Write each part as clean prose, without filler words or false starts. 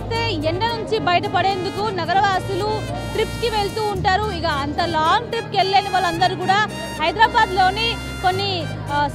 పోలిస్తే ఎండ నుంచి బయటపడేందుకు నగరవాసులు ట్రిప్స్కి వెళ్తూ ఉంటారు. ఇక అంత లాంగ్ ట్రిప్కి వెళ్ళలేని వాళ్ళందరూ కూడా హైదరాబాద్లోని కొన్ని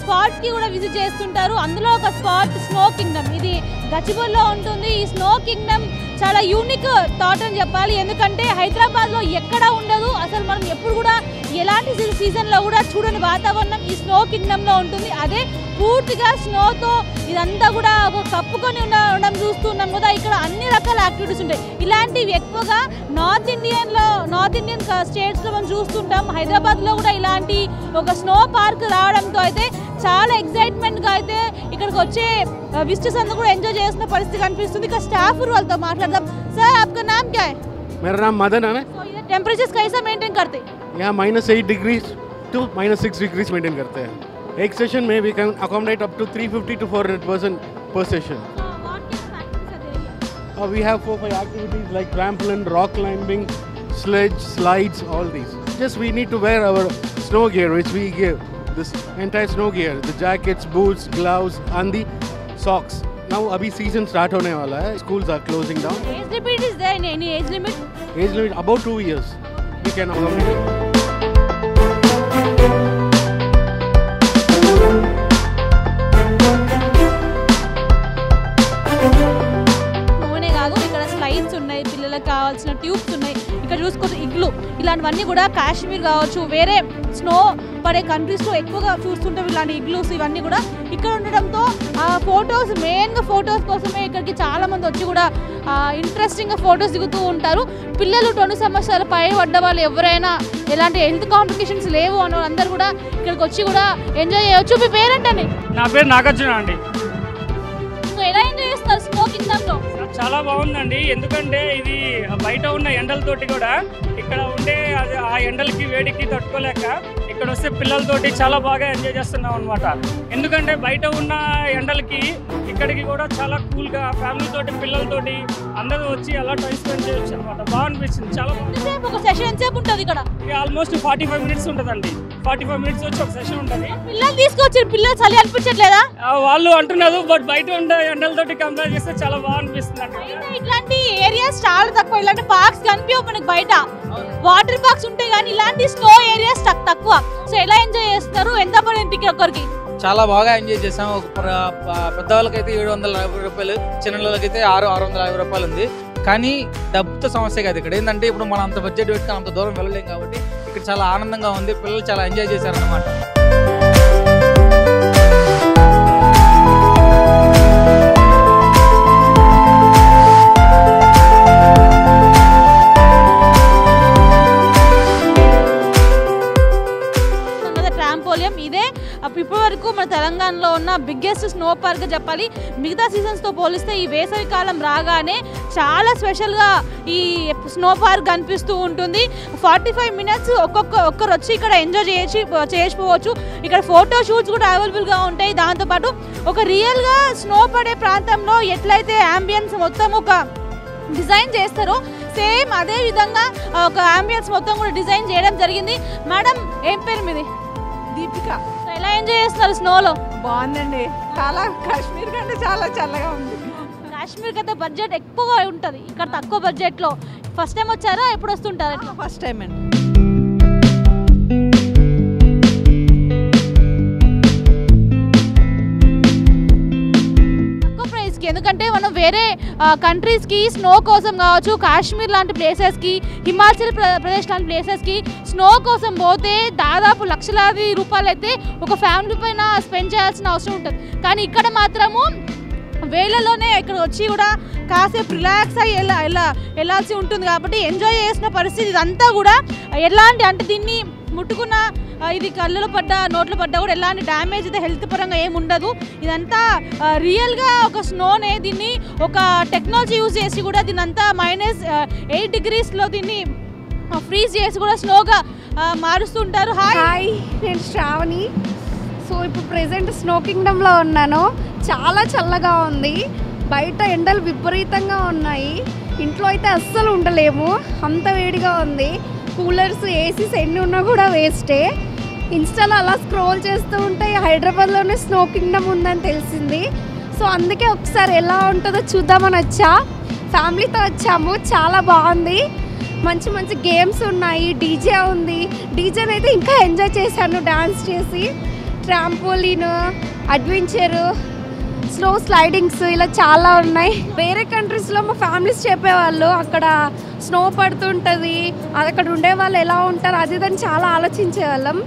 స్పాట్స్కి కూడా విజిట్ చేస్తుంటారు. అందులో ఒక స్పాట్ స్నో కింగ్డమ్. ఇది గచ్చిబౌలిలో ఉంటుంది. ఈ స్నో కింగ్డమ్ చాలా యూనిక్ థాట్ అని చెప్పాలి. ఎందుకంటే హైదరాబాద్లో ఎక్కడ ఉండదు. అసలు మనం ఎప్పుడు కూడా ఎలాంటి సీజన్లో కూడా చూడని వాతావరణం ఈ స్నో కింగ్డమ్లో ఉంటుంది. అదే పూర్తిగా స్నోతో ఇదంతా కూడా ఒక కప్పుకొని ఉండడం చూస్తున్నాం కదా. ఇక్కడ అన్ని రకాల యాక్టివిటీస్ ఉంటాయి. ఇలాంటివి ఎక్కువగా నార్త్ ఇండియన్ స్టేట్స్లో మనం చూస్తుంటాం. హైదరాబాద్లో కూడా ఇలాంటి ఒక స్నో పార్క్ రావడంతో అయితే చాలా ఎక్సైట్మెంట్గా అయితే ఇక్కడికి వచ్చే విజిటర్స్ అందరూ కూడా ఎంజాయ్ చేస్తున్న పరిస్థితి కనిపిస్తుంది. ఇక్కడ స్టాఫ్ వాళ్ళతో మాట్లాడదాం. సార్ आपका नाम क्या है? मेरा नाम मदन है. टेम्परेचर कैसा मेंटेन करते हैं? यहाँ -8 डिग्री to -6 डिग्री मेंटेन करते हैं. एक सेशन में we can accommodate up to 350 to 400 person per session. We have 4-5 activities like trampoline, rock climbing, sledge, slides, all these. Just we need to wear our snow gear, which we give this entire snow gear, the jackets, boots, gloves, and the socks. Now abhi season start hone wala hai. Schools are closing down. Age limit is there? Any age limit? Age limit about 2 years. We can accommodate. నూనె కాదు, ఇక్కడ slides ఉన్నాయి, పిల్లలకు కావాల్సిన tubes ఉన్నాయి. ఇక్కడ చూసుకోవచ్చు ఇగ్లు, ఇలాంటివన్నీ కూడా కాశ్మీర్ కావచ్చు, వేరే స్నో పడే కంట్రీస్లో ఎక్కువగా చూస్తుంటాం ఇలాంటి ఇగ్లూస్. ఇవన్నీ కూడా ఇక్కడ ఉండడంతో ఫొటోస్, మెయిన్గా ఫొటోస్ కోసమే ఇక్కడికి చాలామంది వచ్చి కూడా ఇంట్రెస్టింగ్గా ఫొటోస్ దిగుతూ ఉంటారు. పిల్లలు 20 సంవత్సరాల పై పడ్డ వాళ్ళు ఎవరైనా, ఎలాంటి హెల్త్ కాంప్లికేషన్స్ లేవు అన్న వాళ్ళందరూ కూడా ఇక్కడికి వచ్చి కూడా ఎంజాయ్ చేయవచ్చు. మీ పేరేంటండి? నా పేరు నాగార్జున అండి. ఎలా ఎంజాయ్ చేస్తారు స్నో కింగ్డమ్లో? చాలా బాగుందండి. ఎందుకంటే ఇది బయట ఉన్న ఎండలతోటి కూడా ఇక్కడ ఉండే ఆ ఎండలకి వేడికి తట్టుకోలేక ఇక్కడ వస్తే పిల్లలతోటి చాలా బాగా ఎంజాయ్ చేస్తున్నాం అనమాట. ఎందుకంటే బయట ఉన్న ఎండలకి ఇక్కడికి కూడా చాలా కూల్గా ఫ్యామిలీతోటి పిల్లలతోటి అందరూ వచ్చి అలా టైం స్పెండ్ చేయొచ్చు అనమాట. బాగా అనిపించింది. చాలా బాగుంది. ఒక సెషన్ ఎంతసేపు ఉంటుంది ఇక్కడ? ఆల్మోస్ట్ 45 మినిట్స్ ఉంటుందండి. 45 మినిట్స్ వచ్చి ఒక సెషన్ ఉంటుంది. పిల్లలు తీసుకొచ్చి పిల్లలు చలి అనిపించట్లేదా? వాళ్ళు అంటున్నారు, బట్ బయట ఉండే ఎండలతోటి కంపేర్ చేస్తే చాలా బాగా అనిపిస్తుంది. ఇట్లాంటి ఏరియాస్ చాలా తక్కువ. ఇలాంటి పార్క్స్ కనిపించవు మనకి బయట. వాటర్ పార్క్స్ ఉంటాయి కానీ ఇలాంటి స్నో ఏరియాస్ తక్కువ. సో ఎలా ఎంజాయ్ చేస్తారు? ఎంత పడింది టికెట్ ఒకరికి? చాలా బాగా ఎంజాయ్ చేసాం. పెద్దవాళ్ళకైతే 740 రూపాయలు, చిన్నవాళ్ళకైతే 650 రూపాయలు ఉంది. కానీ డబ్బుతో సమస్య కాదు ఇక్కడ. ఏంటంటే ఇప్పుడు మనం అంత బడ్జెట్ పెట్టుకుని అంత దూరం వెళ్ళలేం కాబట్టి ఇక్కడ చాలా ఆనందంగా ఉంది. పిల్లలు చాలా ఎంజాయ్ చేశారన్నమాట. ఇదే ఇప్పటి వరకు మన తెలంగాణలో ఉన్న బిగ్గెస్ట్ స్నో పార్క్ చెప్పాలి. మిగతా సీజన్స్తో పోలిస్తే ఈ వేసవి కాలం రాగానే చాలా స్పెషల్గా ఈ స్నో పార్క్ కనిపిస్తూ ఉంటుంది. 45 మినిట్స్ ఒక్కరు వచ్చి ఇక్కడ ఎంజాయ్ చేసుకోవచ్చు. ఇక్కడ ఫోటో షూట్స్ కూడా అవైలబుల్గా ఉంటాయి. దాంతోపాటు ఒక రియల్గా స్నో పడే ప్రాంతంలో ఎట్లయితే అంబియన్స్ మొత్తం ఒక డిజైన్ చేస్తారో సేమ్ అదే విధంగా ఒక అంబియన్స్ మొత్తం కూడా డిజైన్ చేయడం జరిగింది. మేడం, ఏం పేరు మీది? దీపిక. ఎలా ఎంజాయ్ చేస్తున్నారు స్నోలో? బాగుందండి. చాలా కాశ్మీర్ కంటే చాలా చల్లగా ఉంది. కాశ్మీర్ అయితే బడ్జెట్ ఎక్కువగా ఉంటుంది, ఇక్కడ తక్కువ బడ్జెట్లో. ఫస్ట్ టైం వచ్చారా? ఎప్పుడు వస్తుంటారు? ఫస్ట్ టైం అండి. ఎందుకంటే మనం వేరే కంట్రీస్కి స్నో కోసం కావచ్చు, కాశ్మీర్ లాంటి ప్లేసెస్కి, హిమాచల్ ప్రదేశ్ లాంటి ప్లేసెస్కి స్నో కోసం పోతే దాదాపు లక్షలాది రూపాయలు అయితే ఒక ఫ్యామిలీ పైన స్పెండ్ చేయాల్సిన అవసరం ఉంటుంది. కానీ ఇక్కడ మాత్రము వేళలోనే ఇక్కడ వచ్చి కూడా కాసేపు రిలాక్స్ అయ్యి వెళ్ళాల్సి ఉంటుంది కాబట్టి ఎంజాయ్ చేసిన పరిస్థితి. ఇదంతా కూడా ఎలాంటి అంటే దీన్ని ముట్టుకున్న ఇది కళ్ళలో పడ్డ, నోట్లో పడ్డా కూడా ఎలాంటి డ్యామేజ్ అయితే హెల్త్ పరంగా ఏమి ఉండదు. ఇదంతా రియల్గా ఒక స్నోనే దీన్ని ఒక టెక్నాలజీ యూజ్ చేసి కూడా దీని అంతా -8 డిగ్రీస్లో దీన్ని ఫ్రీజ్ చేసి కూడా స్నోగా మారుస్తుంటారు. హాయ్, నేను శ్రావణి. సో ఇప్పుడు ప్రెజెంట్ స్నో కింగ్డమ్లో ఉన్నాను. చాలా చల్లగా ఉంది. బయట ఎండలు విపరీతంగా ఉన్నాయి. ఇంట్లో అయితే అస్సలు ఉండలేము, అంత వేడిగా ఉంది. కూలర్స్, ఏసీస్ ఎన్ని ఉన్నా కూడా వేస్టే. ఇన్స్టాలో అలా స్క్రోల్ చేస్తూ ఉంటే హైదరాబాద్లోనే స్నో కింగ్డమ్ ఉందని తెలిసింది. సో అందుకే ఒకసారి ఎలా ఉంటుందో చూద్దామని వచ్చా. ఫ్యామిలీతో వచ్చాము, చాలా బాగుంది. మంచి మంచి గేమ్స్ ఉన్నాయి, డీజే ఉంది. డీజేని అయితే ఇంకా ఎంజాయ్ చేశాను డాన్స్ చేసి. ట్రాంపోలిన్, అడ్వెంచరు, స్లో స్లైడింగ్స్ ఇలా చాలా ఉన్నాయి. వేరే కంట్రీస్లో మా ఫ్యామిలీస్ చెప్పేవాళ్ళు అక్కడ స్నో పడుతుంటుంది, అక్కడ ఉండే వాళ్ళు ఎలా ఉంటారు అది దాన్ని చాలా ఆలోచించేవాళ్ళం.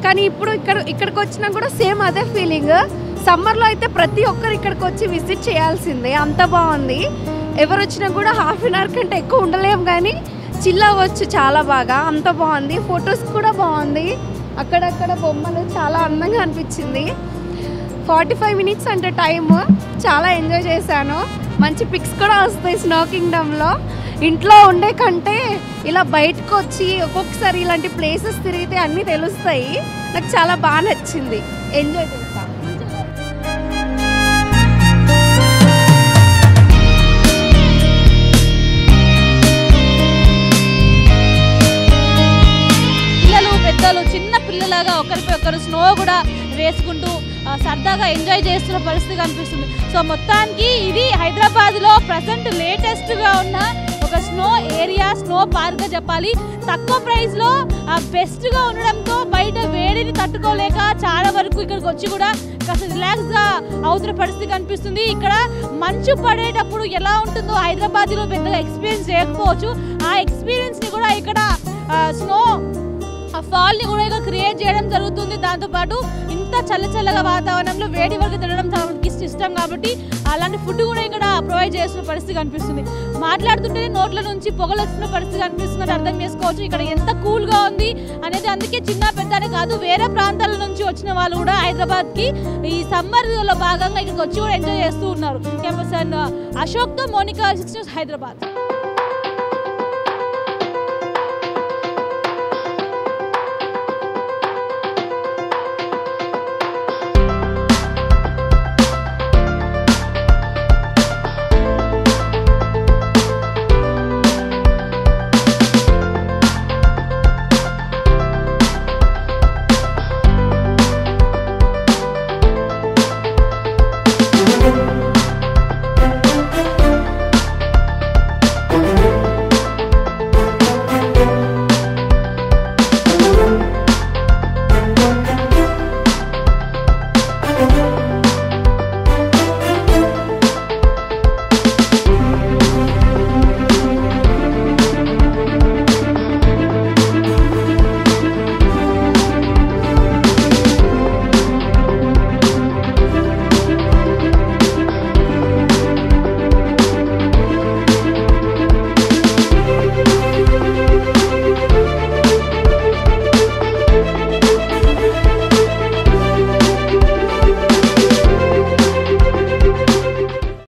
కానీ ఇప్పుడు ఇక్కడికి వచ్చినా కూడా సేమ్ అదే ఫీలింగ్. సమ్మర్లో అయితే ప్రతి ఒక్కరు ఇక్కడికి వచ్చి విజిట్ చేయాల్సిందే, అంత బాగుంది. ఎవరు వచ్చినా కూడా హాఫ్ అన్ అవర్ కంటే ఎక్కువ ఉండలేము, కానీ చిల్ అవ్వచ్చు చాలా బాగా, అంత బాగుంది. ఫొటోస్ కూడా బాగుంది, అక్కడక్కడ బొమ్మలు చాలా అందంగా అనిపించింది. 45 minutes అంటే టైము, చాలా ఎంజాయ్ చేశాను. మంచి పిక్స్ కూడా వస్తాయి స్నో కింగ్డమ్లో. ఇంట్లో ఉండే కంటే ఇలా బయటకు వచ్చి ఒక్కొక్కసారి ఇలాంటి ప్లేసెస్ తిరిగితే అన్నీ తెలుస్తాయి. నాకు చాలా బాగా నచ్చింది, ఎంజాయ్ చేస్తాను. పిల్లలు పెద్దలు చిన్న పిల్లలాగా ఒకరిపై ఒకరు స్నో కూడా వేసుకుంటూ సరదాగా ఎంజాయ్ చేస్తున్న పరిస్థితి కనిపిస్తుంది. సో మొత్తానికి ఇది హైదరాబాద్లో ప్రజెంట్ లేటెస్ట్గా ఉన్న ఒక స్నో ఏరియా, స్నో పార్క్గా చెప్పాలి. తక్కువ ప్రైస్లో బెస్ట్గా ఉండడంతో బయట వేడిని తట్టుకోలేక చాలా వరకు ఇక్కడికి వచ్చి కూడా కాస్త రిలాక్స్గా అవుతున్న పరిస్థితి కనిపిస్తుంది. ఇక్కడ మంచు పడేటప్పుడు ఎలా ఉంటుందో హైదరాబాద్లో పెద్దగా ఎక్స్పీరియన్స్ చేయకపోవచ్చు. ఆ ఎక్స్పీరియన్స్ని కూడా ఇక్కడ స్నో ఫాల్ని కూడా ఇక్కడ క్రియేట్ చేయడం జరుగుతుంది. దాంతోపాటు ఇంత చల్లగా వాతావరణంలో వేడి వరకు తినడం తనకి ఇష్టం కాబట్టి అలాంటి ఫుడ్ కూడా ఇక్కడ ప్రొవైడ్ చేస్తున్న పరిస్థితి కనిపిస్తుంది. మాట్లాడుతుంటేనే నోట్ల నుంచి పొగలు వస్తున్న పరిస్థితి కనిపిస్తుంది, అర్థం చేసుకోవచ్చు ఇక్కడ ఎంత కూల్గా ఉంది అనేది. అందుకే చిన్న పెద్ద అనే కాదు, వేరే ప్రాంతాల నుంచి వచ్చిన వాళ్ళు కూడా హైదరాబాద్కి ఈ సమ్మర్లో భాగంగా ఇక్కడికి వచ్చి కూడా ఎంజాయ్ చేస్తూ ఉన్నారు. కెంపర్సన్ అశోక్తో మోనికా, 6 News హైదరాబాద్.